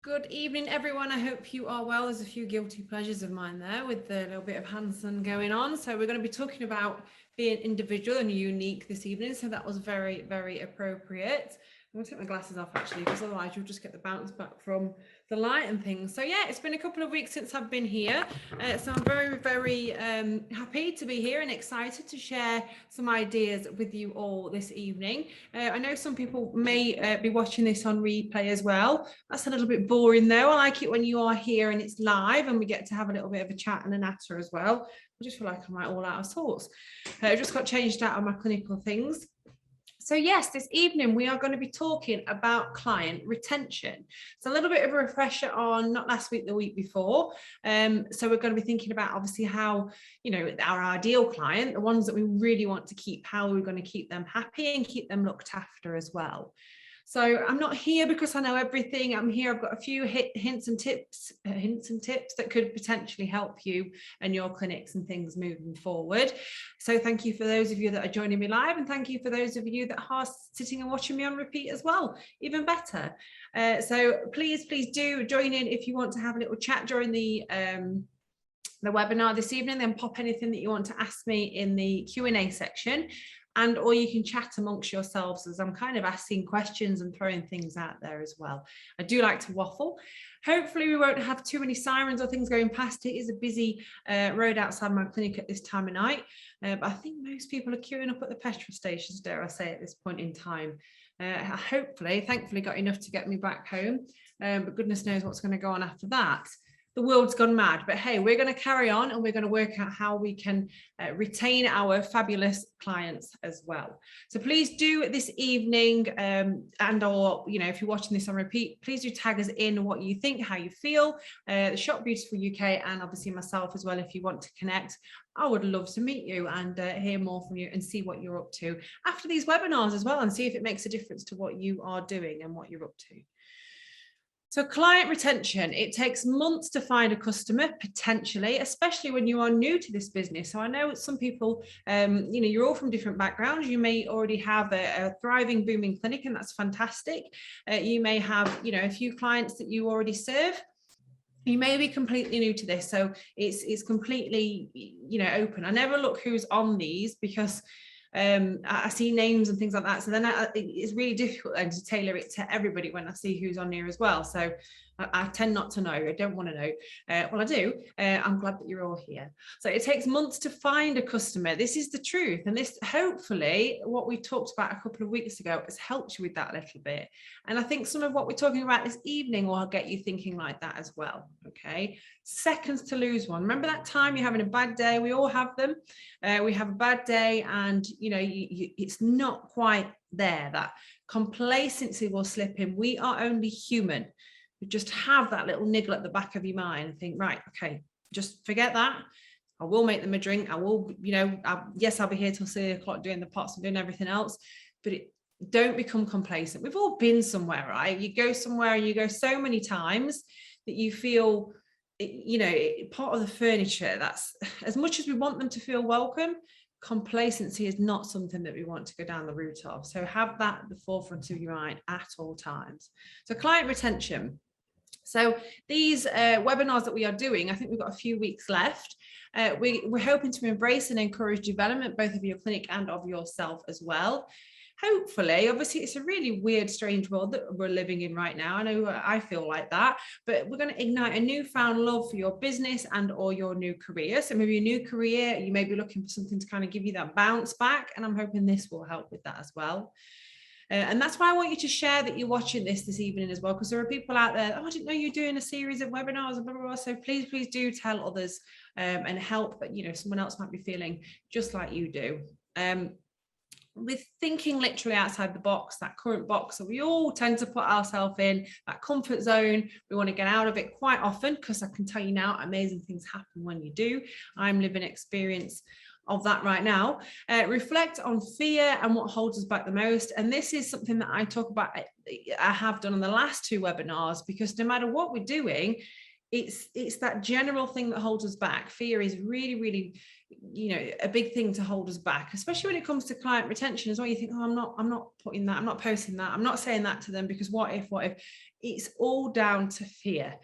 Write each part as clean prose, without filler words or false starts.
Good evening, everyone. I hope you are well. There's a few guilty pleasures of mine there with the little bit of Hanson going on. So we're going to be talking about being individual and unique this evening. So that was very, very appropriate. I'm going to take my glasses off actually, because otherwise you'll just get the bounce back from the light and things. So yeah, it's been a couple of weeks since I've been here. So I'm very, very happy to be here and excited to share some ideas with you all this evening. I know some people may be watching this on replay as well. That's a little bit boring though. I like it when you are here and it's live and we get to have a little bit of a chat and a natter as well. I just feel like I'm like all out of sorts. I just got changed out of my clinical things. So yes, this evening we are going to be talking about client retention. So a little bit of a refresher on not last week, the week before. So we're going to be thinking about obviously how, our ideal client, the ones that we really want to keep, how we're going to keep them happy and keep them looked after as well. So I'm not here because I know everything. I'm here. I've got a few hints and tips that could potentially help you and your clinics and things moving forward. So thank you for those of you that are joining me live, and thank you for those of you that are sitting and watching me on repeat as well. Even better. So please do join in if you want to have a little chat during the webinar this evening. Then pop anything that you want to ask me in the Q&A section. Or you can chat amongst yourselves as I'm kind of asking questions and throwing things out there as well. I do like to waffle. Hopefully we won't have too many sirens or things going past. It is a busy road outside my clinic at this time of night. But I think most people are queuing up at the petrol stations, dare I say, at this point in time. Thankfully got enough to get me back home. But goodness knows what's going to go on after that. The world's gone mad, but hey, we're going to carry on and we're going to work out how we can retain our fabulous clients as well. So please do this evening or if you're watching this on repeat, please do tag us in what you think, how you feel, the Shop Beautiful UK, and obviously myself as well if you want to connect. I would love to meet you and hear more from you and see what you're up to after these webinars as well, and see if it makes a difference to what you are doing and what you're up to. So client retention, it takes months to find a customer, potentially, especially when you are new to this business. So I know some people, you're all from different backgrounds. You may already have a thriving, booming clinic, and that's fantastic. You may have, a few clients that you already serve. You may be completely new to this. So it's completely, open. I never look who's on these because I see names and things like that, so then it's really difficult then to tailor it to everybody when I see who's on here as well. So I tend not to know. I don't want to know. Well, I do. I'm glad that you're all here. So it takes months to find a customer. This is the truth, and this hopefully what we talked about a couple of weeks ago has helped you with that a little bit. And I think some of what we're talking about this evening will get you thinking like that as well. Okay, seconds to lose one. Remember that time you're having a bad day? We all have them. We have a bad day, and it's not quite there. That complacency will slip in. We are only human. You just have that little niggle at the back of your mind and think, right, okay, just forget that. I will make them a drink. I will, yes, I'll be here till 3 o'clock doing the pots and doing everything else, but don't become complacent. We've all been somewhere, right? You go somewhere and you go so many times that you feel, part of the furniture. That's as much as we want them to feel welcome. Complacency is not something that we want to go down the route of. So have that at the forefront of your mind at all times. So client retention. So these webinars that we are doing, I think we've got a few weeks left. We're hoping to embrace and encourage development, both of your clinic and of yourself as well. Hopefully, obviously, it's a really weird, strange world that we're living in right now. I know I feel like that, but we're going to ignite a newfound love for your business and or your new career. So maybe a new career, you may be looking for something to kind of give you that bounce back. And I'm hoping this will help with that as well. And that's why I want you to share that you're watching this evening as well, because there are people out there, oh, I didn't know you're doing a series of webinars and blah, blah, blah. So please do tell others and help, but someone else might be feeling just like you do. With thinking literally outside the box, that current box that we all tend to put ourselves in, that comfort zone, we want to get out of it quite often, because I can tell you now, amazing things happen when you do. I'm living experience of that right now. Reflect on fear and what holds us back the most. And this is something that I talk about, I have done on the last 2 webinars, because no matter what we're doing, it's that general thing that holds us back. Fear is really, really, a big thing to hold us back, especially when it comes to client retention as well. You think, oh, I'm not putting that, I'm not posting that, I'm not saying that to them because what if? It's all down to fear,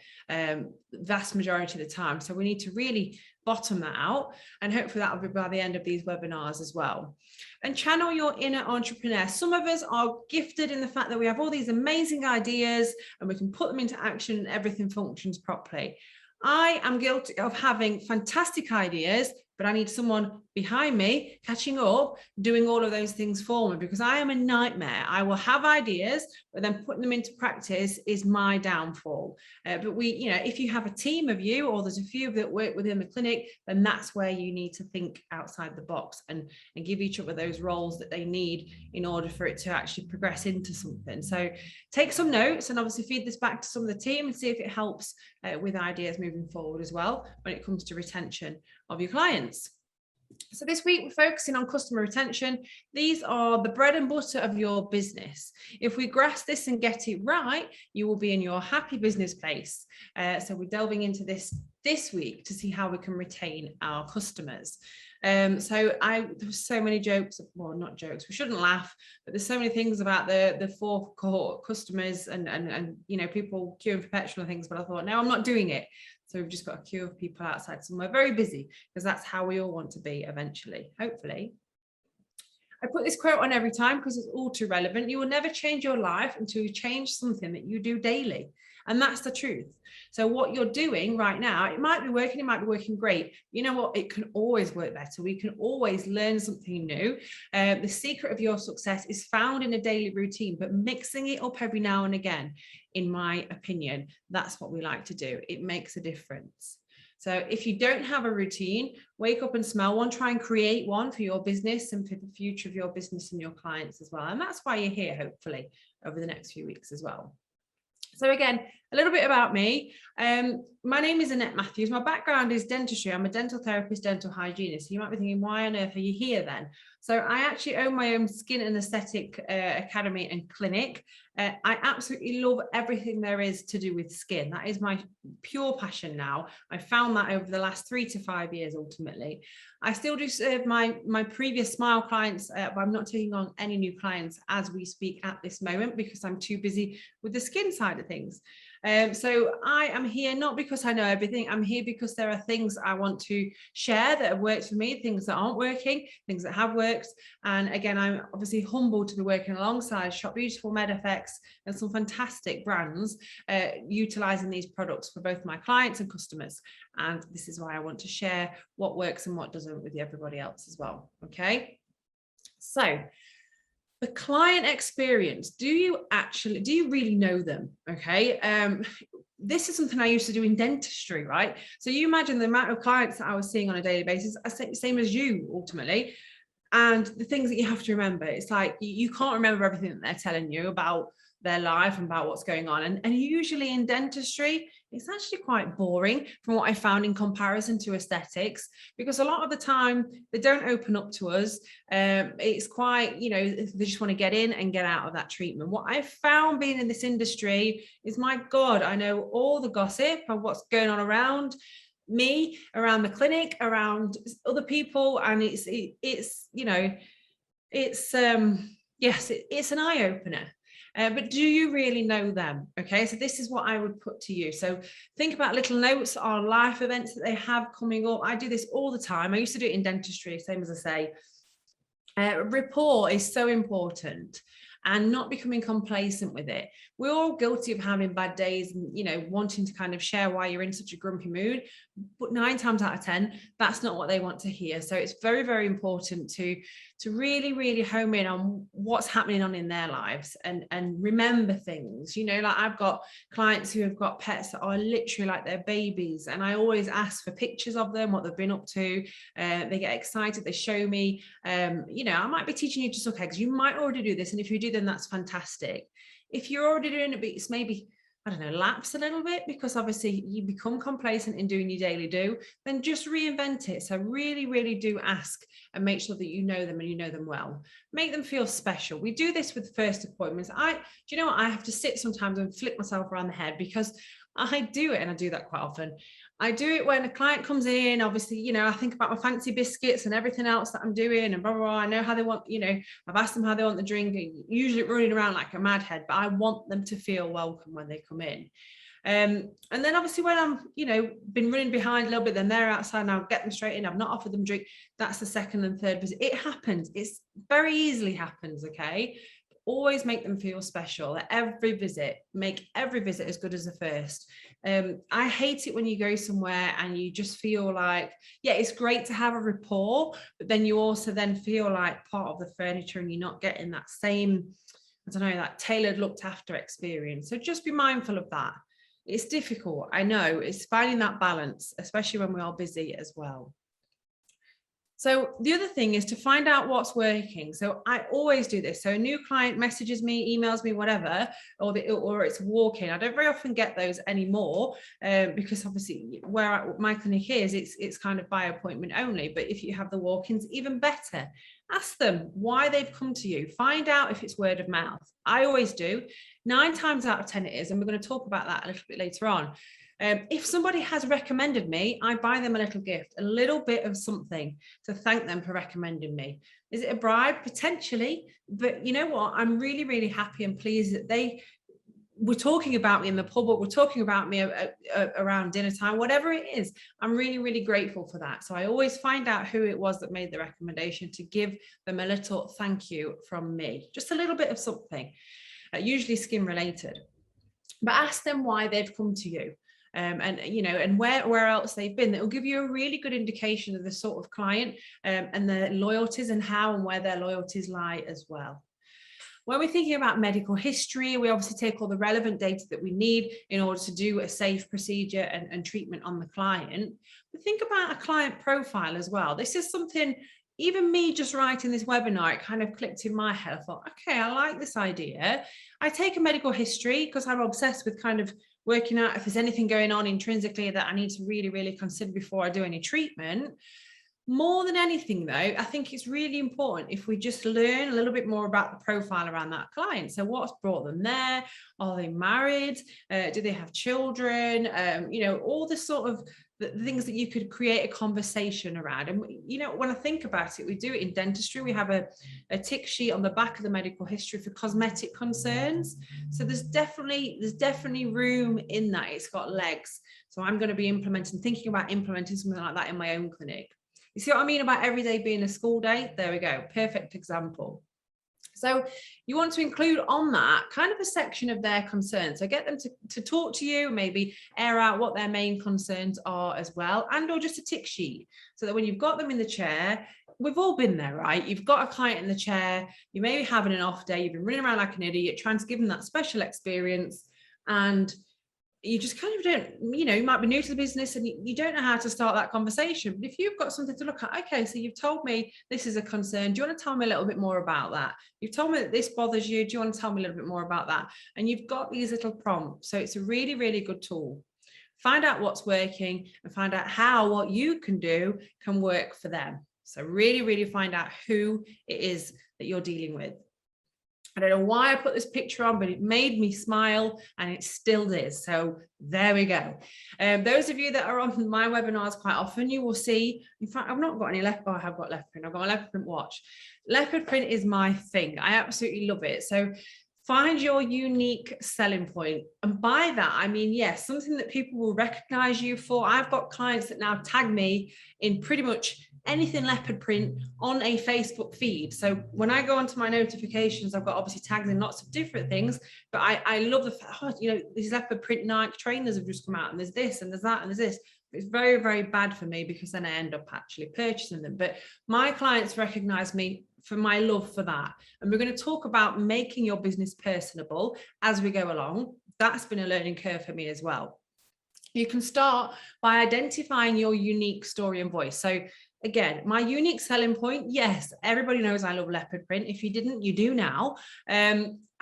vast majority of the time. So we need to really bottom that out, and hopefully that'll be by the end of these webinars as well. And channel your inner entrepreneur. Some of us are gifted in the fact that we have all these amazing ideas and we can put them into action and everything functions properly. I am guilty of having fantastic ideas, but I need someone behind me catching up, doing all of those things for me, because I am a nightmare. I will have ideas, but then putting them into practice is my downfall. But if you have a team of you, or there's a few that work within the clinic, then that's where you need to think outside the box and give each other those roles that they need in order for it to actually progress into something. So take some notes and obviously feed this back to some of the team and see if it helps with ideas moving forward as well when it comes to retention of your clients. So this week we're focusing on customer retention. These are the bread and butter of your business. If we grasp this and get it right, you will be in your happy business place. So we're delving into this week to see how we can retain our customers. There were so many jokes, well, not jokes, we shouldn't laugh, but there's so many things about the fourth cohort customers and people queuing for petrol and things, but I thought, no, I'm not doing it. So we've just got a queue of people outside somewhere very busy, because that's how we all want to be eventually, hopefully. I put this quote on every time because it's all too relevant. You will never change your life until you change something that you do daily. And that's the truth. So what you're doing right now, it might be working great. You know what? It can always work better. We can always learn something new. The secret of your success is found in a daily routine, but mixing it up every now and again, in my opinion, that's what we like to do. It makes a difference. So if you don't have a routine, wake up and smell one, try and create one for your business and for the future of your business and your clients as well. And that's why you're here, hopefully, over the next few weeks as well. So again, a little bit about me. My name is Annette Matthews. My background is dentistry. I'm a dental therapist, dental hygienist. So you might be thinking, why on earth are you here then? So I actually own my own skin and aesthetic academy and clinic. I absolutely love everything there is to do with skin. That is my pure passion now. I found that over the last 3 to 5 years, ultimately. I still do serve my previous Smile clients, but I'm not taking on any new clients as we speak at this moment because I'm too busy with the skin side of things. So I am here not because I know everything. I'm here because there are things I want to share that have worked for me, things that aren't working, things that have worked. And again, I'm obviously humbled to be working alongside Shop Beautiful, MedFX, and some fantastic brands utilizing these products for both my clients and customers. And this is why I want to share what works and what doesn't with everybody else as well. Okay. So the client experience, do you really know them? Okay. This is something I used to do in dentistry, right? So you imagine the amount of clients that I was seeing on a daily basis, same as you ultimately. And the things that you have to remember, it's like you can't remember everything that they're telling you about their life and about what's going on. And usually in dentistry, it's actually quite boring from what I found in comparison to aesthetics, because a lot of the time they don't open up to us. It's quite, they just want to get in and get out of that treatment. What I found being in this industry is, my God, I know all the gossip of what's going on around me, around the clinic, around other people. And it's an eye-opener. But do you really know them? Okay, so this is what I would put to you. So think about little notes on life events that they have coming up. I do this all the time. I used to do it in dentistry, same as I say. Rapport is so important, and not becoming complacent with it. We're all guilty of having bad days and, wanting to kind of share why you're in such a grumpy mood, but 9 times out of 10, that's not what they want to hear. So it's very, very important to really, really home in on what's happening on in their lives and remember things. Like I've got clients who have got pets that are literally like their babies, and I always ask for pictures of them, what they've been up to. They get excited, they show me. I might be teaching you to suck eggs. You might already do this, and if you do, then that's fantastic. If you're already doing it, but it's maybe I don't know, lapse a little bit because obviously you become complacent in doing your daily do, then just reinvent it. So really, really do ask and make sure that you know them and you know them well. Make them feel special. We do this with first appointments. Do you know what? I have to sit sometimes and flip myself around the head because I do it, and I do that quite often. I do it when a client comes in, obviously, you know, I think about my fancy biscuits and everything else that I'm doing and blah, blah, blah. I know how they want, you know, I've asked them how they want the drink, usually running around like a mad head, but I want them to feel welcome when they come in. And then obviously when I'm, you know, been running behind a little bit, then they're outside and I'll get them straight in. I've not offered them drink. That's the second and third visit. It happens. It's very easily happens. Okay. Always make them feel special at every visit. Make every visit as good as the first. I hate it when you go somewhere and you just feel like, yeah, it's great to have a rapport, but then you also then feel like part of the furniture and you're not getting that same, I don't know, that tailored, looked after experience. So just be mindful of that. It's difficult. I know it's finding that balance, especially when we are busy as well. So the other thing is to find out what's working. So I always do this. So a new client messages me, emails me, whatever, or it's walk-in. I don't very often get those anymore because obviously where my clinic is, it's kind of by appointment only. But if you have the walk-ins, even better. Ask them why they've come to you. Find out if it's word of mouth. I always do. 9 times out of 10 it is, and we're going to talk about that a little bit later on. If somebody has recommended me, I buy them a little gift, a little bit of something to thank them for recommending me. Is it a bribe? Potentially. But you know what? I'm really, really happy and pleased that they were talking about me in the pub, or were talking about me around dinner time, whatever it is. I'm really, really grateful for that. So I always find out who it was that made the recommendation to give them a little thank you from me. Just a little bit of something, usually skin related. But ask them why they've come to you. And you know, and where else they've been. That will give you a really good indication of the sort of client and their loyalties and how and where their loyalties lie as well. When we're thinking about medical history, we obviously take all the relevant data that we need in order to do a safe procedure and treatment on the client. But think about a client profile as well. This is something, even me just writing this webinar, it kind of clicked in my head. I thought, okay, I like this idea. I take a medical history because I'm obsessed with kind of working out if there's anything going on intrinsically that I need to really, really consider before I do any treatment. More than anything, though, I think it's really important if we just learn a little bit more about the profile around that client. So what's brought them there? Are they married? Do they have children? You know, all the sort of the things that you could create a conversation around. And, you know, when I think about it, we do it in dentistry. We have a tick sheet on the back of the medical history for cosmetic concerns. So there's definitely room in that. It's got legs. So I'm going to be thinking about implementing something like that in my own clinic. You see what I mean about every day being a school day? There we go. Perfect example. So you want to include on that kind of a section of their concerns. So get them to talk to you, maybe air out what their main concerns are as well, and or just a tick sheet. So that when you've got them in the chair, we've all been there, right? You've got a client in the chair, you may be having an off day, you've been running around like an idiot, trying to give them that special experience, and you just kind of don't, you know, you might be new to the business and you don't know how to start that conversation. But if you've got something to look at, okay, so you've told me this is a concern. Do you want to tell me a little bit more about that? You've told me that this bothers you. Do you want to tell me a little bit more about that? And you've got these little prompts. So it's a really, really good tool. Find out what's working and find out how what you can do can work for them. So really, really find out who it is that you're dealing with. I don't know why I put this picture on, but it made me smile and it still is. So there we go. Those of you that are on my webinars quite often, you will see, in fact, I've not got any leopard, I have got leopard print. I've got a leopard print watch. Leopard print is my thing. I absolutely love it. So find your unique selling point. And by that, I mean, yes, something that people will recognize you for. I've got clients that now tag me in pretty much anything leopard print on a Facebook feed. So when I go onto my notifications, I've got obviously tags in lots of different things, but I love the fact, oh, you know, these leopard print Nike trainers have just come out and there's this and there's that and there's this. It's very, very bad for me because then I end up actually purchasing them. But my clients recognize me for my love for that. And we're going to talk about making your business personable as we go along. That's been a learning curve for me as well. You can start by identifying your unique story and voice. So Again, my unique selling point, yes, everybody knows I love leopard print. If you didn't, you do now.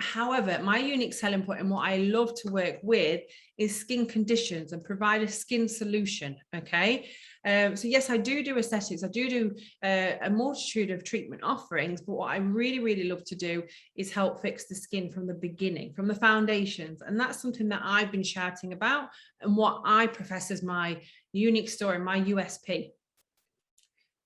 However, my unique selling point and what I love to work with is skin conditions and provide a skin solution. Okay. So yes, I do aesthetics. I do a multitude of treatment offerings, but what I really, really love to do is help fix the skin from the beginning, from the foundations. And that's something that I've been shouting about and what I profess as my unique story, my USP.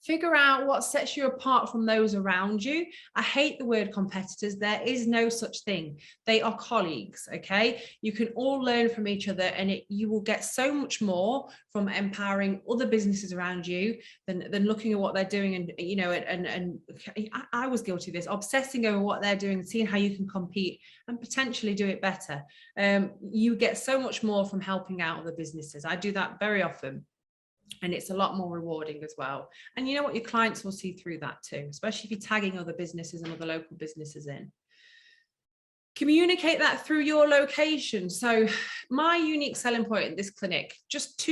Figure out what sets you apart from those around you. I hate the word competitors. There is no such thing. They are colleagues, okay? You can all learn from each other, and you will get so much more from empowering other businesses around you than looking at what they're doing. And, you know, and I was guilty of this, obsessing over what they're doing, seeing how you can compete and potentially do it better. You get so much more from helping out other businesses. I do that very often. And it's a lot more rewarding as well. And you know what? Your clients will see through that too, especially if you're tagging other businesses and other local businesses in. Communicate that through your location. So my unique selling point at this clinic, just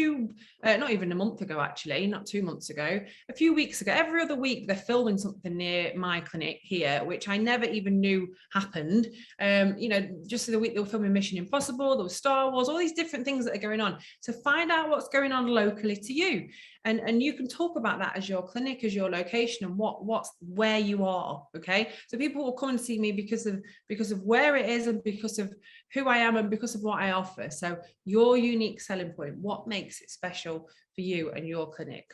not even a month ago, actually, not 2 months ago, a few weeks ago, every other week, they're filming something near my clinic here, which I never even knew happened. You know, just the week they were filming Mission Impossible, there was Star Wars, all these different things that are going on. So find out what's going on locally to you. And you can talk about that as your clinic, as your location, and what's where you are. Okay, so people will come and see me because of where it is and because of who I am and because of what I offer. So your unique selling point, what makes it special for you and your clinic?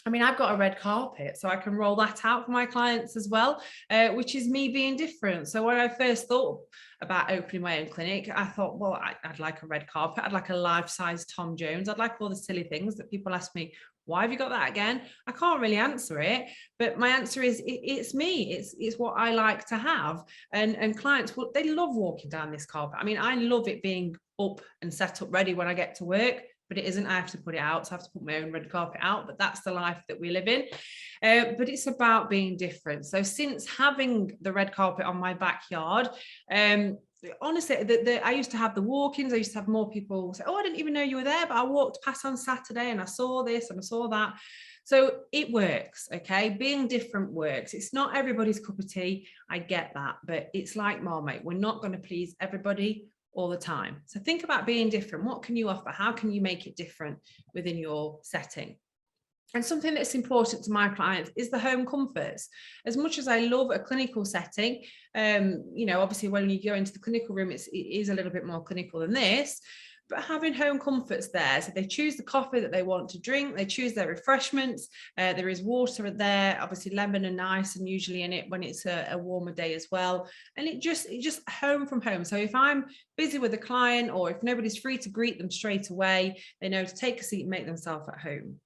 I mean, I've got a red carpet, so I can roll that out for my clients as well, which is me being different. So when I first thought about opening my own clinic, I thought, well, I'd like a red carpet. I'd like a life-size Tom Jones. I'd like all the silly things that people ask me, why have you got that again? I can't really answer it, but my answer is it's me. It's what I like to have. And clients, they love walking down this carpet. I mean, I love it being up and set up ready when I get to work. But it isn't. I have to put it out. So I have to put my own red carpet out. But that's the life that we live in. But it's about being different. So since having the red carpet on my backyard, honestly, I used to have the walk-ins. I used to have more people say, oh, I didn't even know you were there, but I walked past on Saturday and I saw this and I saw that. So it works, okay? Being different works. It's not everybody's cup of tea. I get that. But it's like Marmite. We're not going to please everybody all the time. So think about being different. What can you offer? How can you make it different within your setting? And something that's important to my clients is the home comforts. As much as I love a clinical setting, you know, obviously when you go into the clinical room, it is a little bit more clinical than this, but having home comforts there. So they choose the coffee that they want to drink, they choose their refreshments, there is water there, obviously lemon and ice, and usually in it when it's a warmer day as well. And it just home from home. So if I'm busy with a client or if nobody's free to greet them straight away, they know to take a seat and make themselves at home.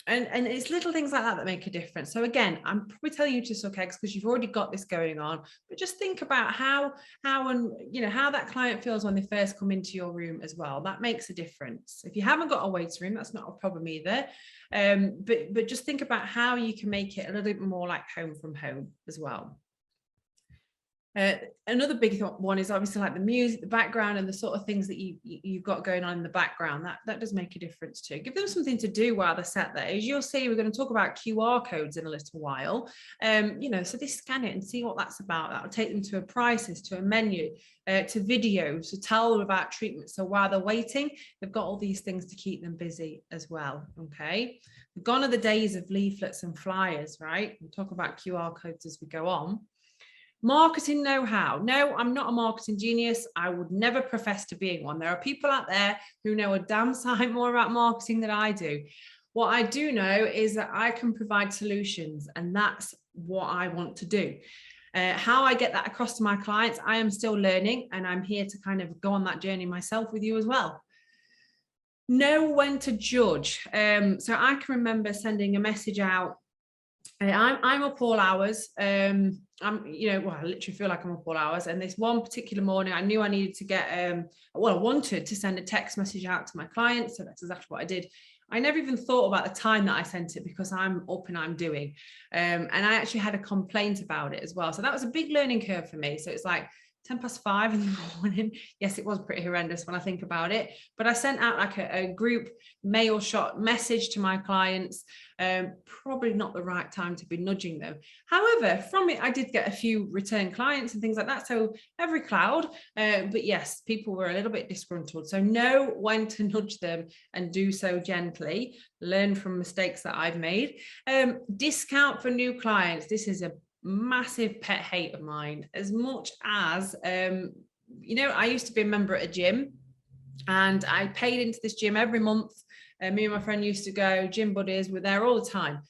And it's little things like that that make a difference. So again, I'm probably telling you to suck eggs because you've already got this going on, but just think about how and you know how that client feels when they first come into your room as well. That makes a difference. If you haven't got a waiting room, that's not a problem either. But just think about how you can make it a little bit more like home from home as well. Another big one is obviously like the music, the background, and the sort of things that you've got going on in the background. That does make a difference too. Give them something to do while they're sat there. As you'll see, we're going to talk about QR codes in a little while. You know, so they scan it and see what that's about. That will take them to a prices, to a menu, to videos, to tell them about treatment. So while they're waiting, they've got all these things to keep them busy as well. Okay, gone are the days of leaflets and flyers, right? We'll talk about QR codes as we go on. Marketing know-how. No, I'm not a marketing genius. I would never profess to being one. There are people out there who know a damn sight more about marketing than I do. What I do know is that I can provide solutions, and that's what I want to do. How I get that across to my clients, I am still learning, and I'm here to kind of go on that journey myself with you as well. Know when to judge. So I can remember sending a message out. I'm up all hours. I literally feel like I'm up all hours. And this one particular morning, I knew I needed to get, I wanted to send a text message out to my clients. So that's exactly what I did. I never even thought about the time that I sent it because I'm up and I'm doing. And I actually had a complaint about it as well. So that was a big learning curve for me. So it's like, 5 in the morning. Yes, it was pretty horrendous when I think about it, but I sent out like a group mail shot message to my clients. Probably not the right time to be nudging them. However, from it, I did get a few return clients and things like that. So every cloud, but yes, people were a little bit disgruntled. So know when to nudge them and do so gently. Learn from mistakes that I've made. Discount for new clients. This is a massive pet hate of mine. As much as you know, I used to be a member at a gym, and I paid into this gym every month. Me and my friend used to go, gym buddies, we're there all the time,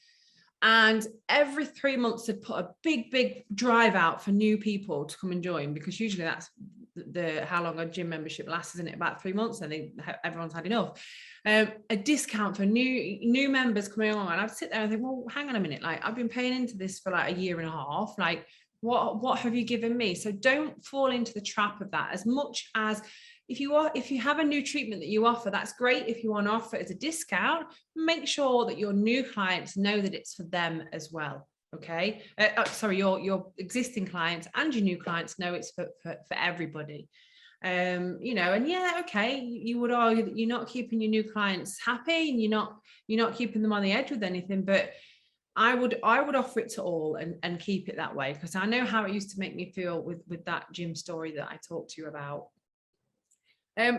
and every 3 months they'd put a big drive out for new people to come and join, because usually that's the how long a gym membership lasts, isn't it? About 3 months, and everyone's had enough. A discount for new members coming on, and I'd sit there and think, well, hang on a minute, like I've been paying into this for like a year and a half, like what have you given me? So don't fall into the trap of that. As much as if you have a new treatment that you offer, that's great. If you want to offer it as a discount, make sure that your new clients know that it's for them as well. Okay, sorry, your existing clients and your new clients know it's for everybody. You know, and yeah, okay, you would argue that you're not keeping your new clients happy and you're not keeping them on the edge with anything, but I would offer it to all and keep it that way, because I know how it used to make me feel with that gym story that I talked to you about.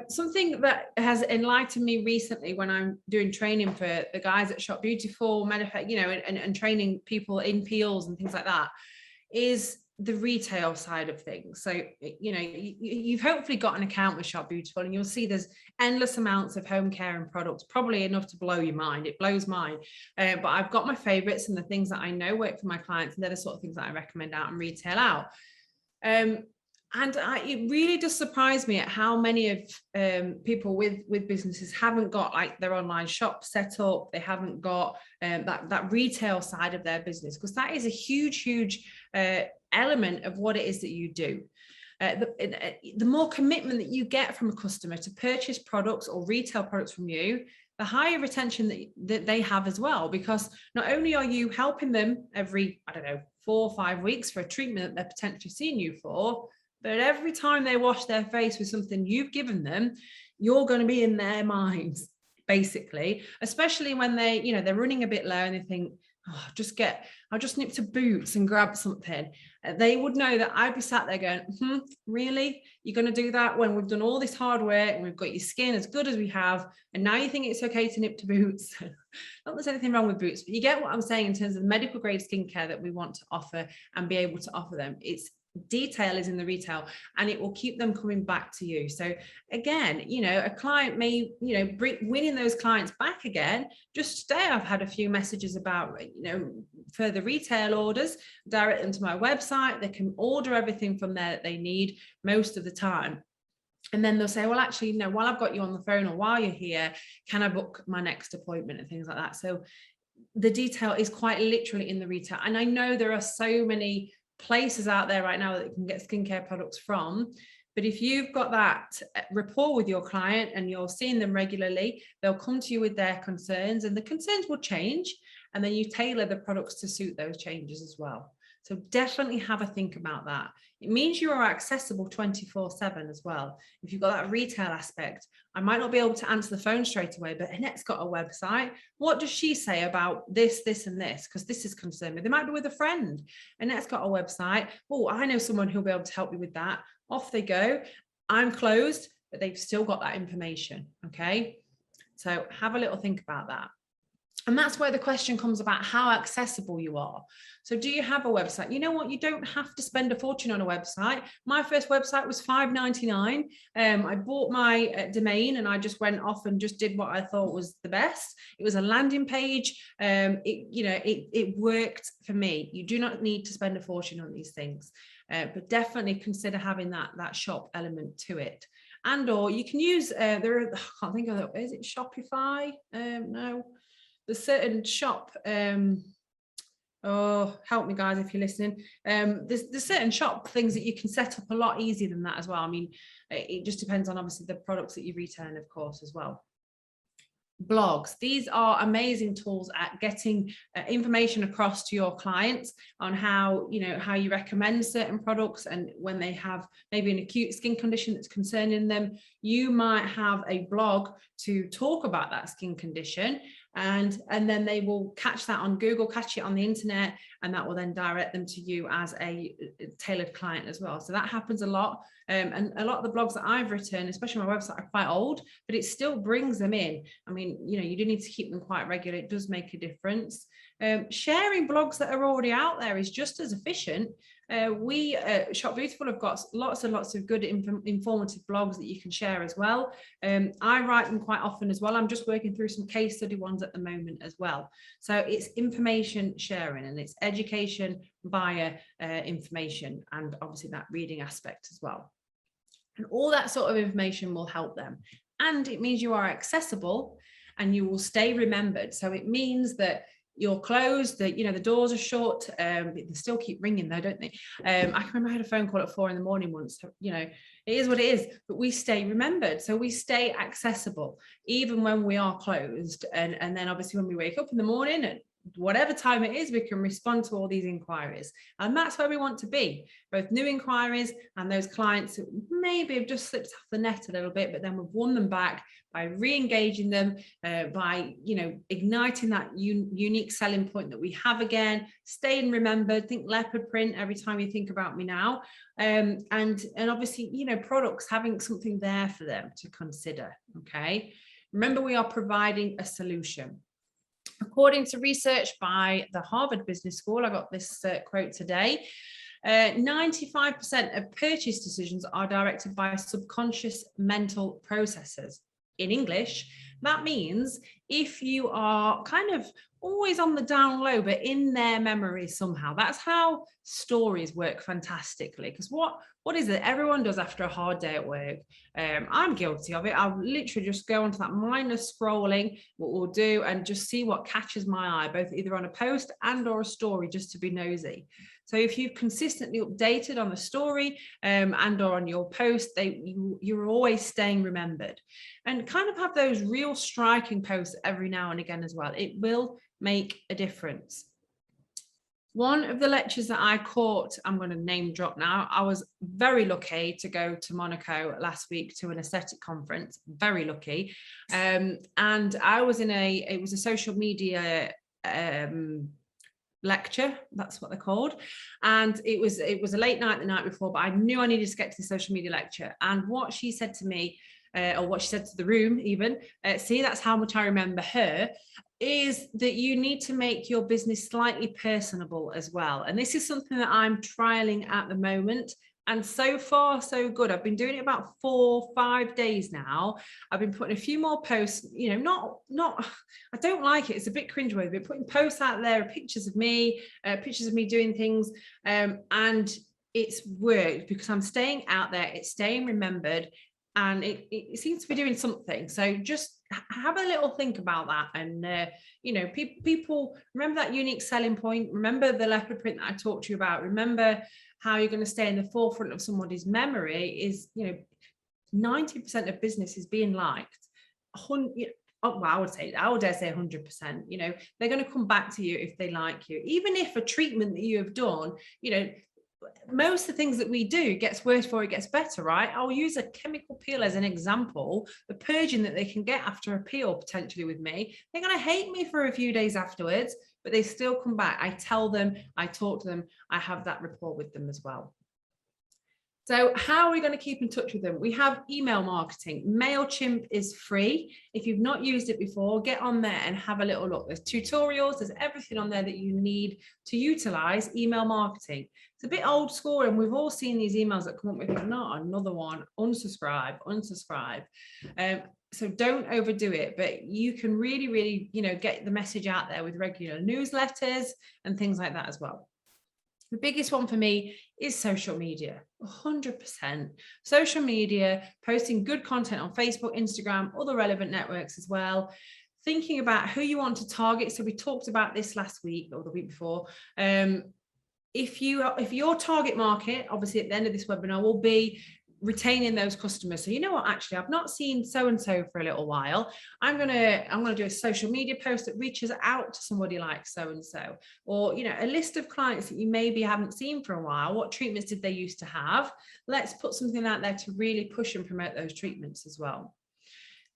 Something that has enlightened me recently when I'm doing training for the guys at Shop Beautiful, you know, and training people in peels and things like that, is the retail side of things. So, you know, you've hopefully got an account with Shop Beautiful, and you'll see there's endless amounts of home care and products, probably enough to blow your mind. It blows mine. But I've got my favorites and the things that I know work for my clients, and they're the sort of things that I recommend out and retail out. And it really does surprise me at how many of people with businesses haven't got like their online shop set up. They haven't got that retail side of their business, because that is a huge element of what it is that you do. The more commitment that you get from a customer to purchase products or retail products from you, the higher retention that they have as well, because not only are you helping them every, I don't know, 4 or 5 weeks for a treatment that they're potentially seeing you for, but every time they wash their face with something you've given them, you're going to be in their minds, basically, especially when they're running a bit low and they think, oh, I'll just nip to Boots and grab something. They would know that I'd be sat there going, really? You're going to do that when we've done all this hard work and we've got your skin as good as we have, and now you think it's okay to nip to Boots? Not that there's anything wrong with Boots, but you get what I'm saying in terms of medical grade skincare that we want to offer and be able to offer them. It's detail is in the retail, and it will keep them coming back to you. So again, you know, a client may, you know, winning those clients back again. Just today I've had a few messages about, you know, further retail orders, direct them to my website. They can order everything from there that they need most of the time. And then they'll say, well, actually, no, while I've got you on the phone or while you're here, can I book my next appointment and things like that. So the detail is quite literally in the retail. And I know there are so many places out there right now that you can get skincare products from, but if you've got that rapport with your client and you're seeing them regularly, they'll come to you with their concerns, and the concerns will change, and then you tailor the products to suit those changes as well. So definitely have a think about that. It means you are accessible 24/7 as well. If you've got that retail aspect, I might not be able to answer the phone straight away, but Annette's got a website. What does she say about this, and this? Because this is concerned me. They might be with a friend. Annette's got a website. Oh, I know someone who'll be able to help you with that. Off they go. I'm closed, but they've still got that information. Okay. So have a little think about that. And that's where the question comes about how accessible you are. So do you have a website? You know what? You don't have to spend a fortune on a website. My first website was $5.99. I bought my domain, and I just went off and just did what I thought was the best. It was a landing page. It worked for me. You do not need to spend a fortune on these things, but definitely consider having that shop element to it. And or you can use I can't think of it. Is it Shopify? No. The certain shop, oh, help me guys if you're listening. There's certain shop things that you can set up a lot easier than that as well. I mean, it just depends on obviously the products that you return, of course, as well. Blogs. These are amazing tools at getting information across to your clients on how you recommend certain products, and when they have maybe an acute skin condition that's concerning them, you might have a blog to talk about that skin condition, and then they will catch that on Google, catch it on the internet, and that will then direct them to you as a tailored client as well. So that happens a lot. And a lot of the blogs that I've written, especially on my website, are quite old, but it still brings them in. I mean, you do need to keep them quite regular. It does make a difference. Sharing blogs that are already out there is just as efficient. We at Shop Beautiful have got lots and lots of good informative blogs that you can share as well. I write them quite often as well. I'm just working through some case study ones at the moment as well. So it's information sharing, and it's education via information, and obviously that reading aspect as well. And all that sort of information will help them. And it means you are accessible and you will stay remembered. So it means that you're closed, that the doors are shut. They still keep ringing though, don't they? I can remember I had a phone call at 4 a.m. once. So, it is what it is, but we stay remembered. So we stay accessible even when we are closed. And then obviously when we wake up in the morning at whatever time it is, we can respond to all these inquiries. And that's where we want to be, both new inquiries and those clients who maybe have just slipped off the net a little bit, but then we've won them back by re-engaging them, by igniting that unique selling point that we have again, staying remembered. Think leopard print every time you think about me now, and obviously products, having something there for them to consider. Okay, remember, we are providing a solution. According to research by the Harvard Business School, I got this quote today, 95% of purchase decisions are directed by subconscious mental processes. In English, that means if you are kind of always on the down low, but in their memory somehow. That's how stories work fantastically. Because what is it everyone does after a hard day at work? I'm guilty of it. I'll literally just go onto that mindless scrolling, what we'll do, and just see what catches my eye, both either on a post and or a story, just to be nosy. So if you've consistently updated on the story and or on your post, you're always staying remembered. And kind of have those real striking posts every now and again as well. It will make a difference. One of the lectures that I caught, I'm going to name drop now. I was very lucky to go to Monaco last week to an aesthetic conference, very lucky. And I was it was a social media lecture, that's what they're called, and it was a late night the night before, but I knew I needed to get to the social media lecture. And what she said to me, or what she said to the room even, see, that's how much I remember her, is that you need to make your business slightly personable as well. And this is something that I'm trialing at the moment. And so far, so good. I've been doing it about 4-5 days now. I've been putting a few more posts, not, I don't like it. It's a bit cringeworthy, but putting posts out there, pictures of me doing things. And it's worked because I'm staying out there. It's staying remembered. And it seems to be doing something. So just have a little think about that. And, people remember that unique selling point. Remember the leopard print that I talked to you about. Remember how you're going to stay in the forefront of somebody's memory is, 90% of business is being liked. I would dare say 100%. They're going to come back to you if they like you. Even if a treatment that you have done, most of the things that we do gets worse before it gets better, right? I'll use a chemical peel as an example. The purging that they can get after a peel potentially with me, they're going to hate me for a few days afterwards, but they still come back. I tell them, I talk to them, I have that rapport with them as well. So how are we going to keep in touch with them? We have email marketing. MailChimp is free. If you've not used it before, get on there and have a little look. There's tutorials, there's everything on there that you need to utilize email marketing. It's a bit old school, and we've all seen these emails that come up with not another one, unsubscribe. So don't overdo it, but you can really, really, get the message out there with regular newsletters and things like that as well. The biggest one for me is social media, 100%. Social media, posting good content on Facebook, Instagram, other relevant networks as well. Thinking about who you want to target. So we talked about this last week or the week before. If your target market, obviously at the end of this webinar, will be retaining those customers. So you know what, actually, I've not seen so-and-so for a little while. I'm gonna do a social media post that reaches out to somebody like so-and-so, or, you know, a list of clients that you maybe haven't seen for a while. What treatments did they used to have? Let's put something out there to really push and promote those treatments as well.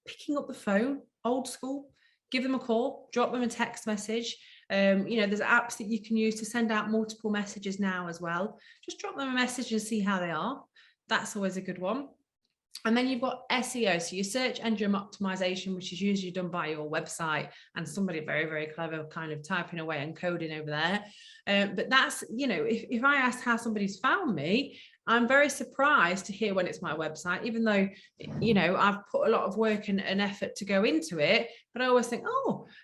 Picking up the phone, old school, give them a call, drop them a text message. You know, there's apps that you can use to send out multiple messages now as well. Just drop them a message and see how they are. That's always a good one. And then you've got SEO, so your search engine optimization, which is usually done by your website and somebody very, very clever kind of typing away and coding over there. But that's, you know, if I ask how somebody's found me, I'm very surprised to hear when it's my website, even though, you know, I've put a lot of work and effort to go into it, but I always think,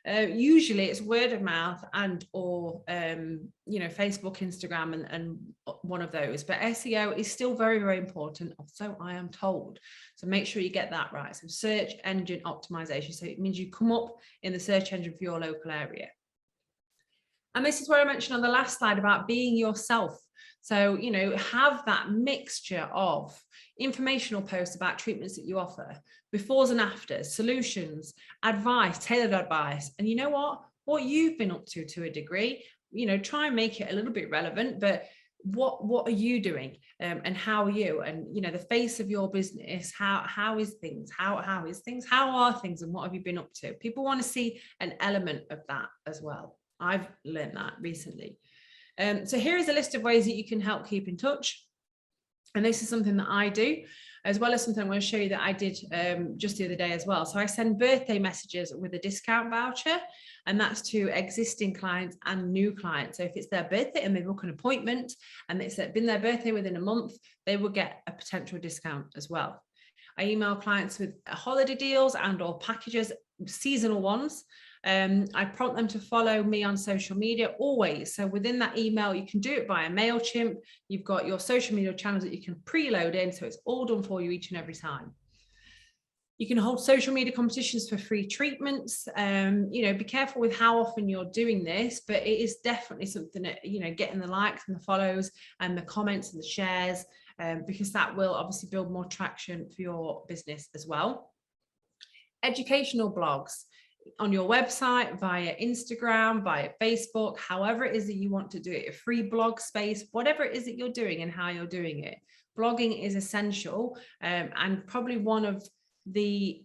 usually it's word of mouth and or, you know, Facebook, Instagram, and one of those. But SEO is still very, very important, so I am told. So make sure you get that right. So search engine optimization. So it means you come up in the search engine for your local area. And this is where I mentioned on the last slide about being yourself. So, you know, have that mixture of informational posts about treatments that you offer, befores and afters, solutions, advice, tailored advice. And you know what you've been up to a degree, you know, try and make it a little bit relevant, but what are you doing, and how are you, and, you know, the face of your business, how is things, how are things, and what have you been up to? People want to see an element of that as well. I've learned that recently. So here is a list of ways that you can help keep in touch. And this is something that I do, as well as something I'm going to show you that I did just the other day as well. So I send birthday messages with a discount voucher, and that's to existing clients and new clients. So if it's their birthday and they book an appointment and it's been their birthday within a month, they will get a potential discount as well. I email clients with holiday deals and or packages, seasonal ones. I prompt them to follow me on social media always. So within that email, you can do it via MailChimp. You've got your social media channels that you can preload in, so it's all done for you each and every time. You can hold social media competitions for free treatments. You know, be careful with how often you're doing this, but it is definitely something that, you know, getting the likes and the follows and the comments and the shares, because that will obviously build more traction for your business as well. Educational blogs on your website, via Instagram, via Facebook, however it is that you want to do it, a free blog space, whatever it is that you're doing and how you're doing it. Blogging is essential, and probably one of the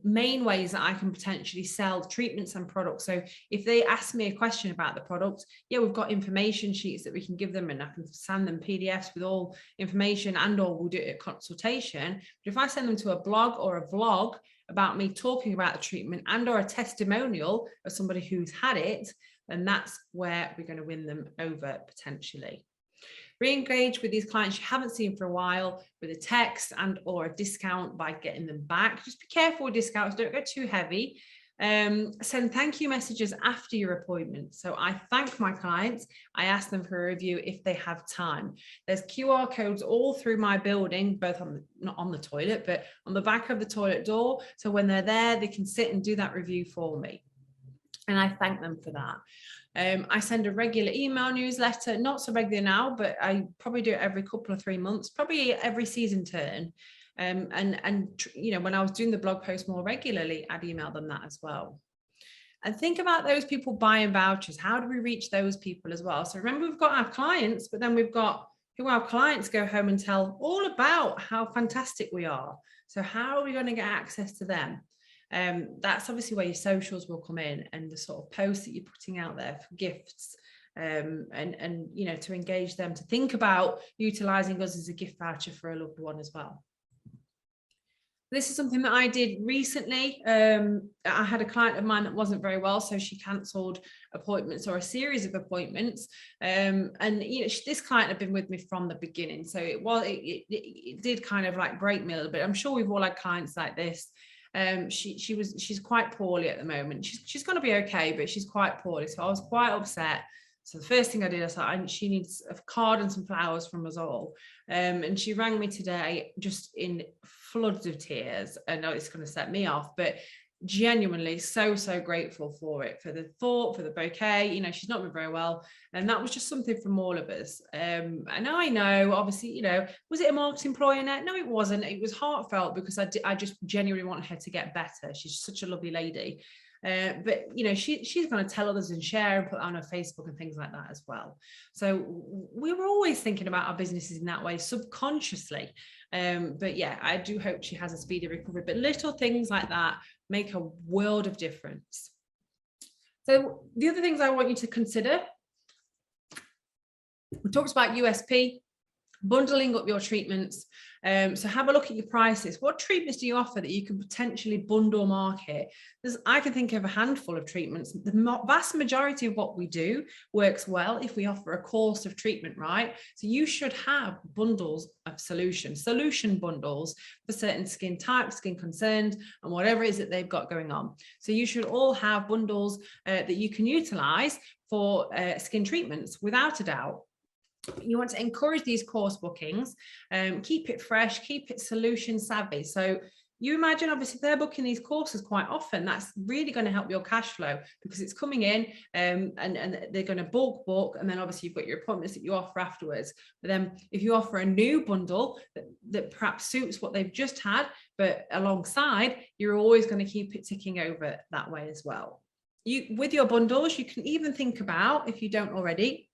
main ways that I can potentially sell treatments and products. So if they ask me a question about the product, yeah, we've got information sheets that we can give them, and I can send them PDFs with all information, and or we'll do it at consultation. But if I send them to a blog or a vlog about me talking about the treatment and or a testimonial of somebody who's had it, then that's where we're going to win them over potentially. Re-engage with these clients you haven't seen for a while with a text and or a discount by getting them back. Just be careful with discounts, don't go too heavy. Send thank you messages after your appointment. So I thank my clients. I ask them for a review if they have time. There's QR codes all through my building, both on not on the toilet, but on the back of the toilet door. So when they're there, they can sit and do that review for me. And I thank them for that. I send a regular email newsletter, not so regular now, but I probably do it every couple of 3 months, probably every season turn. And you know, when I was doing the blog post more regularly, I'd email them that as well. And think about those people buying vouchers. How do we reach those people as well? So remember, we've got our clients, but then we've got who our clients go home and tell all about how fantastic we are. So how are we going to get access to them? That's obviously where your socials will come in, and the sort of posts that you're putting out there for gifts, and you know, to engage them to think about utilizing us as a gift voucher for a loved one as well. This is something that I did recently. I had a client of mine that wasn't very well, so she cancelled appointments, or a series of appointments. And you know, this client had been with me from the beginning, so it did kind of like break me a little bit. I'm sure we've all had clients like this. She's quite poorly at the moment. She's going to be okay, but she's quite poorly. So I was quite upset. So the first thing I did, I thought she needs a card and some flowers from us all. And she rang me today just in floods of tears. I know it's going to set me off, but genuinely so grateful for it, for the thought, for the bouquet. You know, she's not been very well, and that was just something from all of us. And I know, obviously, you know, was it a marketing ploy, Annette? No, it wasn't. It was heartfelt, because I just genuinely want her to get better. She's such a lovely lady. But you know, she's going to tell others and share and put on her Facebook and things like that as well. So we were always thinking about our businesses in that way, subconsciously. But yeah, I do hope she has a speedy recovery. But little things like that make a world of difference. So the other things I want you to consider, we talked about USP, bundling up your treatments. So have a look at your prices. What treatments do you offer that you can potentially bundle market? I can think of a handful of treatments. The vast majority of what we do works well if we offer a course of treatment, right? So you should have bundles of solution bundles for certain skin types, skin concerns, and whatever it is that they've got going on. So you should all have bundles that you can utilize for skin treatments, without a doubt. You want to encourage these course bookings, keep it fresh, keep it solution savvy. So you imagine, obviously, if they're booking these courses quite often, that's really going to help your cash flow, because it's coming in and they're going to bulk book, and then obviously you've got your appointments that you offer afterwards. But then if you offer a new bundle that perhaps suits what they've just had, but alongside, you're always going to keep it ticking over that way as well. With your bundles, you can even think about, if you don't already,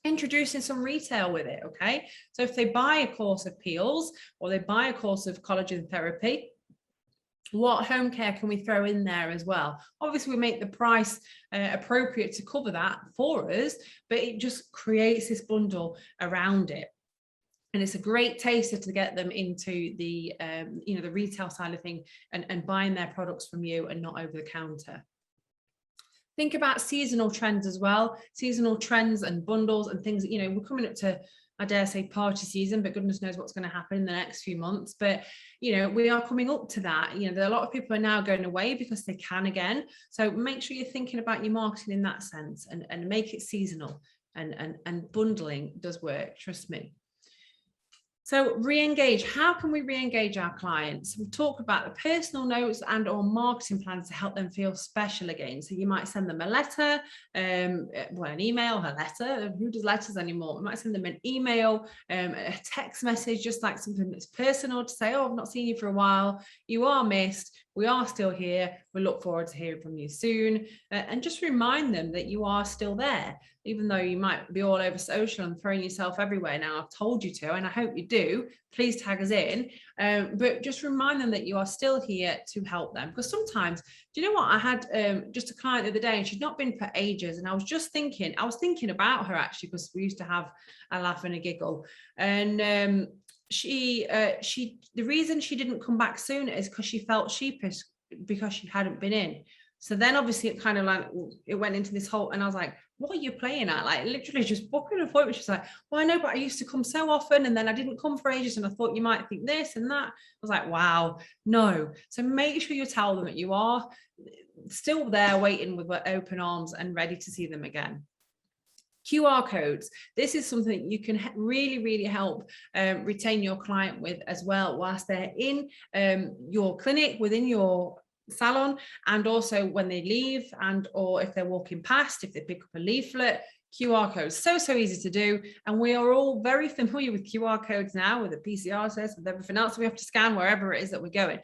introducing some retail with it. Okay, so if they buy a course of peels or they buy a course of collagen therapy, what home care can we throw in there as well? Obviously, we make the price appropriate to cover that for us, but it just creates this bundle around it. And it's a great taster to get them into the you know, the retail side of thing, and buying their products from you and not over the counter. Think about seasonal trends as well, seasonal trends and bundles and things. You know, we're coming up to, I dare say, party season, but goodness knows what's going to happen in the next few months. But, you know, we are coming up to that. You know, there are a lot of people are now going away because they can again. So make sure you're thinking about your marketing in that sense, and make it seasonal, and bundling does work, trust me. So re-engage. How can we re-engage our clients? We talk about the personal notes and or marketing plans to help them feel special again. So you might send them a letter, well, an email, a letter. Who does letters anymore? We might send them an email, a text message, just like something that's personal, to say, oh, I've not seen you for a while. You are missed. We are still here. We look forward to hearing from you soon. And just remind them that you are still there, even though you might be all over social and throwing yourself everywhere now. I've told you to, and I hope you do. Please tag us in. But just remind them that you are still here to help them. Because sometimes, do you know what? I had just a client the other day, and she'd not been for ages. And I was thinking about her, actually, because we used to have a laugh and a giggle. And the reason she didn't come back sooner is because she felt sheepish because she hadn't been in. So then obviously it kind of like, it went into this whole, and I was like, what are you playing at? Like, literally just booking an appointment. She's like, well, I know, but I used to come so often, and then I didn't come for ages, and I thought you might think this and that. I was like, wow, no. So make sure you tell them that you are still there waiting with open arms and ready to see them again. QR codes. This is something you can really help retain your client with as well, whilst they're in your clinic, within your salon, and also when they leave, and or if they're walking past, if they pick up a leaflet. QR codes, so easy to do, and we are all very familiar with QR codes now, with the PCR test, with everything else we have to scan wherever it is that we're going.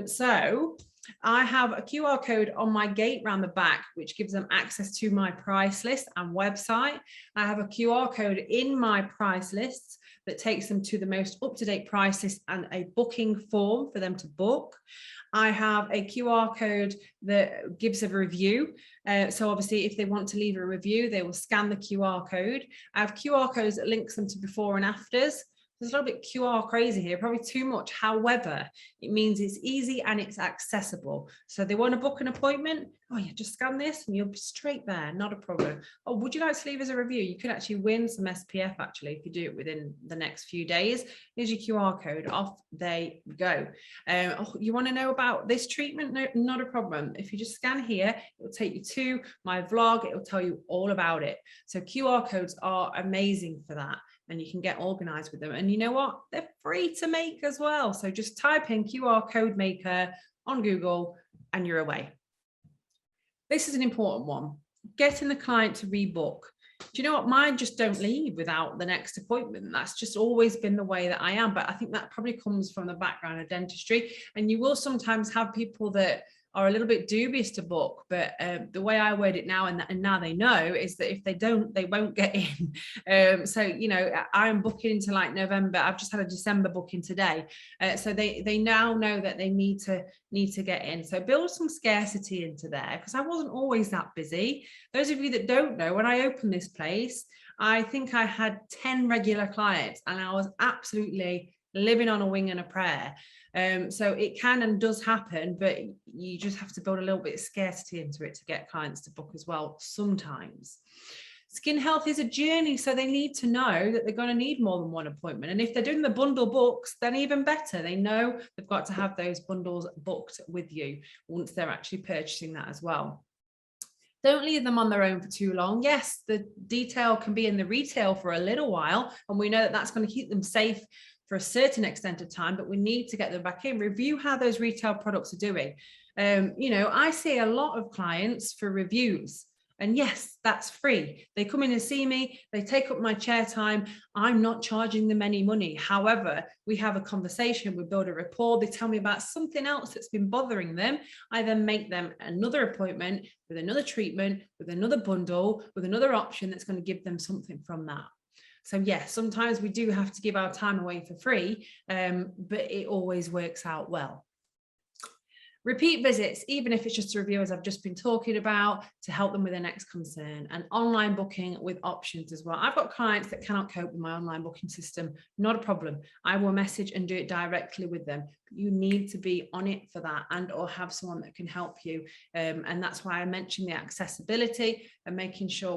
So I have a QR code on my gate round the back, which gives them access to my price list and website. I have a QR code in my price lists that takes them to the most up-to-date price list and a booking form for them to book. I have a QR code that gives a review. So obviously, if they want to leave a review, they will scan the QR code. I have QR codes that links them to before and afters. There's a little bit QR crazy here, probably too much. However, it means it's easy and it's accessible. So they want to book an appointment. Oh yeah, just scan this and you'll be straight there, not a problem. Oh, would you like to leave us a review? You could actually win some SPF actually if you do it within the next few days. Here's your QR code, off they go. Oh, you want to know about this treatment? No, not a problem. If you just scan here, it will take you to my vlog. It will tell you all about it. So QR codes are amazing for that, and you can get organized with them. And you know what? They're free to make as well. So just type in QR code maker on Google, and you're away. This is an important one. Getting the client to rebook. Do you know what? Mine just don't leave without the next appointment. That's just always been the way that I am. But I think that probably comes from the background of dentistry. And you will sometimes have people that are a little bit dubious to book, but the way I word it now, and now they know, is that if they don't, they won't get in. So, you know, I'm booking into like November. I've just had a December booking today. So they now know that they need to get in. So build some scarcity into there, because I wasn't always that busy. Those of you that don't know, when I opened this place, I think I had 10 regular clients, and I was absolutely living on a wing and a prayer. So it can and does happen, but you just have to build a little bit of scarcity into it to get clients to book as well sometimes. Skin health is a journey, so they need to know that they're going to need more than one appointment. And if they're doing the bundle books, then even better. They know they've got to have those bundles booked with you once they're actually purchasing that as well. Don't leave them on their own for too long. Yes, the detail can be in the retail for a little while, and we know that that's going to keep them safe for a certain extent of time, but we need to get them back in. Review how those retail products are doing. You know, I see a lot of clients for reviews, and yes, that's free. They come in and see me, they take up my chair time. I'm not charging them any money. However, we have a conversation, we build a rapport, they tell me about something else that's been bothering them. I then make them another appointment with another treatment, with another bundle, with another option that's going to give them something from that. So yes, sometimes we do have to give our time away for free, but it always works out well. Repeat visits, even if it's just a review, as I've just been talking about, to help them with their next concern, and online booking with options as well. I've got clients that cannot cope with my online booking system. Not a problem. I will message and do it directly with them. You need to be on it for that, and or have someone that can help you. And that's why I mentioned the accessibility and making sure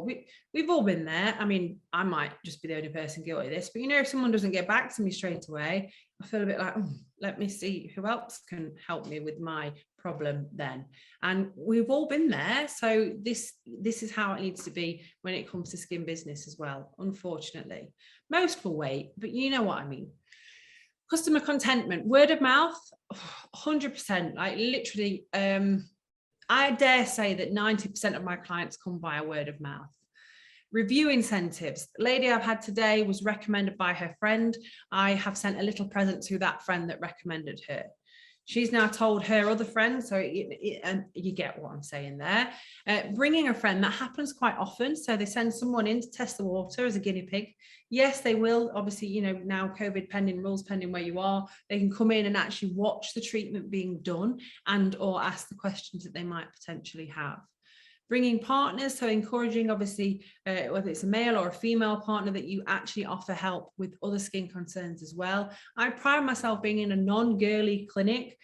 we've all been there. I mean, I might just be the only person guilty of this, but you know, if someone doesn't get back to me straight away, I feel a bit like, oh, let me see who else can help me with my problem then. And we've all been there. So this is how it needs to be when it comes to skin business as well. Unfortunately, most will wait, but you know what I mean. Customer contentment, word of mouth, 100%. Like literally, I dare say that 90% of my clients come via word of mouth. Review incentives. The lady I've had today was recommended by her friend. I have sent a little present to that friend that recommended her. She's now told her other friends, so and you get what I'm saying there. Bringing a friend, that happens quite often. So they send someone in to test the water as a guinea pig. Yes, they will. Obviously, you know, now COVID pending, rules pending where you are, they can come in and actually watch the treatment being done and or ask the questions that they might potentially have. Bringing partners, so encouraging, obviously, whether it's a male or a female partner, that you actually offer help with other skin concerns as well. I pride myself being in a non-girly clinic,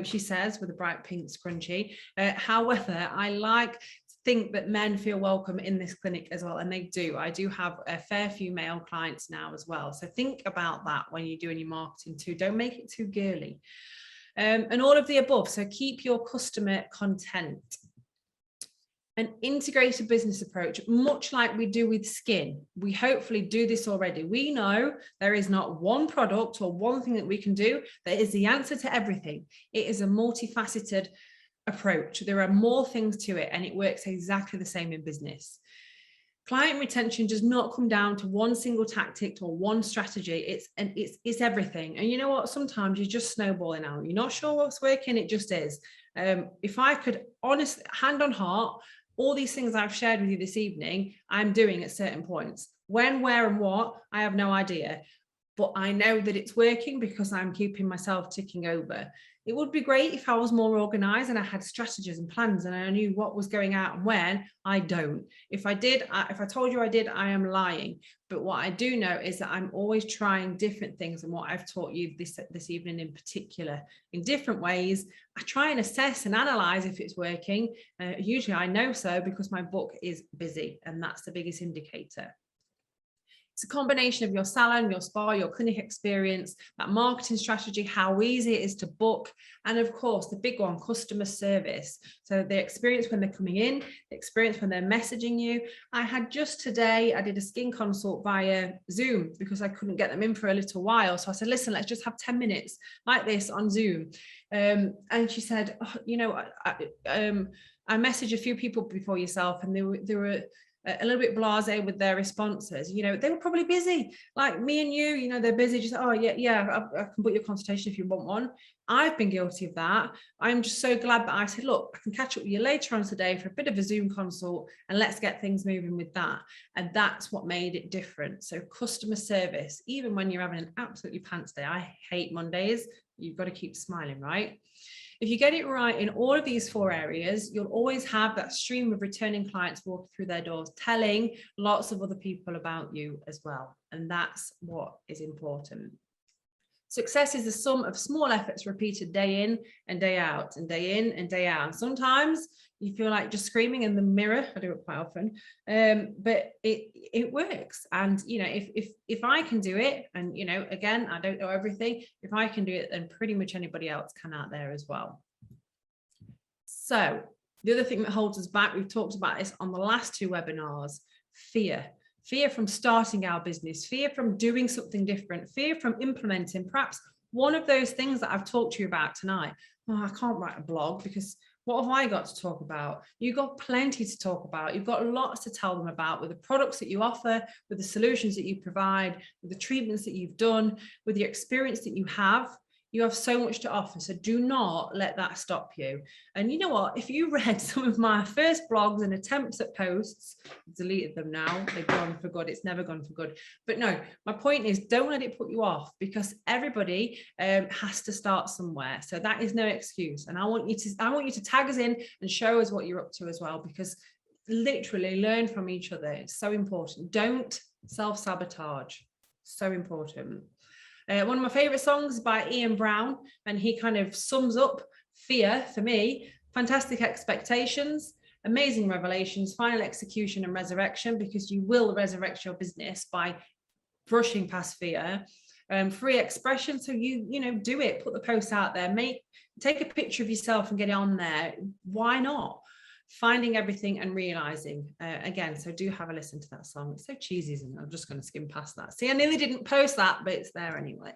she says, with a bright pink scrunchie. However, I like to think that men feel welcome in this clinic as well, and they do. I do have a fair few male clients now as well. So think about that when you're doing your marketing too. Don't make it too girly. And all of the above. So keep your customer content. An integrated business approach, much like we do with skin. We hopefully do this already. We know there is not one product or one thing that we can do that is the answer to everything. It is a multifaceted approach. There are more things to it, and it works exactly the same in business. Client retention does not come down to one single tactic or one strategy. It's everything. And you know what? Sometimes you're just snowballing out. You're not sure what's working. It just is. If I could honestly, hand on heart, all these things I've shared with you this evening, I'm doing at certain points. When, where, and what, I have no idea. But I know that it's working because I'm keeping myself ticking over. It would be great if I was more organized and I had strategies and plans and I knew what was going out and when. I don't. If I did, if I told you I did, I am lying. But what I do know is that I'm always trying different things, and what I've taught you this evening in particular, in different ways. I try and assess and analyze if it's working. Usually I know so because my book is busy, and that's the biggest indicator. It's a combination of your salon, your spa, your clinic experience, that marketing strategy, how easy it is to book, and of course, the big one, customer service. So the experience when they're coming in, the experience when they're messaging you. I had just today, I did a skin consult via Zoom because I couldn't get them in for a little while. So I said, listen, let's just have 10 minutes like this on Zoom. And she said, oh, you know, I messaged a few people before yourself, and they were a little bit blasé with their responses. You know, they were probably busy like me and you, you know, they're busy, just, oh yeah, I can book your consultation if you want one. I've been guilty of that. I'm just so glad that I said, look, I can catch up with you later on today for a bit of a Zoom consult, and let's get things moving with that. And that's what made it different. So customer service, even when you're having an absolutely pants day, I hate Mondays, you've got to keep smiling, right? If you get it right in all of these 4 areas, you'll always have that stream of returning clients walking through their doors, telling lots of other people about you as well. And that's what is important. Success is the sum of small efforts repeated day in and day out, and day in and day out. And sometimes you feel like just screaming in the mirror. I do it quite often, but it works. And you know, if I can do it, and you know, again, I don't know everything. If I can do it, then pretty much anybody else can out there as well. So the other thing that holds us back, we've talked about this on the last 2 webinars: fear. Fear from starting our business, fear from doing something different, fear from implementing perhaps one of those things that I've talked to you about tonight. Oh, I can't write a blog because what have I got to talk about? You've got plenty to talk about. You've got lots to tell them about with the products that you offer, with the solutions that you provide, with the treatments that you've done, with the experience that you have. You have so much to offer, so do not let that stop you. And you know what? If you read some of my first blogs and attempts at posts, I've deleted them now, they've gone for good. It's never gone for good. But no, my point is, don't let it put you off, because everybody has to start somewhere. So that is no excuse. And I want you to tag us in and show us what you're up to as well, because literally learn from each other. It's so important. Don't self-sabotage. So important. One of my favorite songs by Ian Brown, and he kind of sums up fear for me: fantastic expectations, amazing revelations, final execution, and resurrection, because you will resurrect your business by brushing past fear. Free expression, so you know, do it, put the post out there, take a picture of yourself and get it on there. Why not? Finding everything and realizing, again, so do have a listen to that song. It's so cheesy, isn't it? I'm just going to skim past that. See, I nearly didn't post that, but it's there anyway.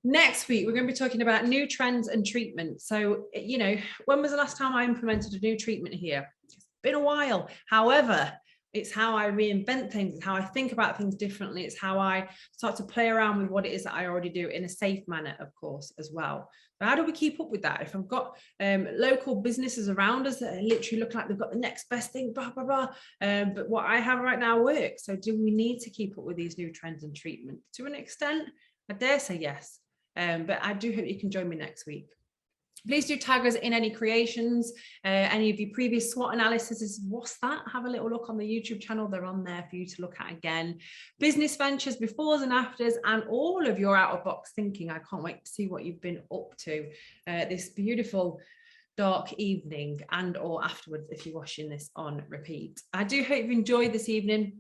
Next week, we're going to be talking about new trends and treatments. So, you know, when was the last time I implemented a new treatment here? It's been a while. However, it's how I reinvent things. It's how I think about things differently. It's how I start to play around with what it is that I already do in a safe manner, of course, as well. But how do we keep up with that? If I've got local businesses around us that literally look like they've got the next best thing, blah, blah, blah. But what I have right now works. So do we need to keep up with these new trends and treatments? To an extent, I dare say yes. But I do hope you can join me next week. Please do tag us in any creations, any of your previous SWOT analyses. What's that? Have a little look on the YouTube channel. They're on there for you to look at again. Business ventures, befores and afters, and all of your out-of-box thinking. I can't wait to see what you've been up to this beautiful dark evening, and or afterwards if you're watching this on repeat. I do hope you've enjoyed this evening,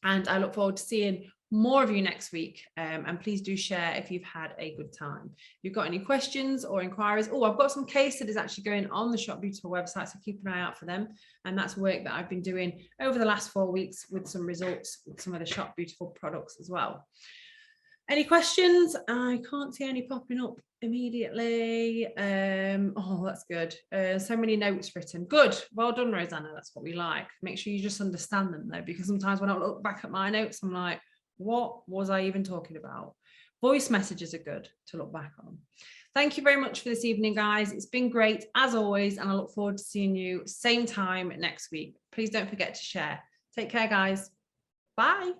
and I look forward to seeing more of you next week, and please do share if you've had a good time. If you've got any questions or inquiries, I've got some case studies actually going on the Shop Beautiful website, so keep an eye out for them. And that's work that I've been doing over the last 4 weeks with some results with some of the Shop Beautiful products as well. Any questions? I can't see any popping up immediately. That's good. So many notes written. Good. Well done, Rosanna. That's what we like. Make sure you just understand them though, because sometimes when I look back at my notes, I'm like, what was I even talking about? Voice messages are good to look back on. Thank you very much for this evening, guys. It's been great as always, and I look forward to seeing you same time next week. Please don't forget to share. Take care, guys. Bye.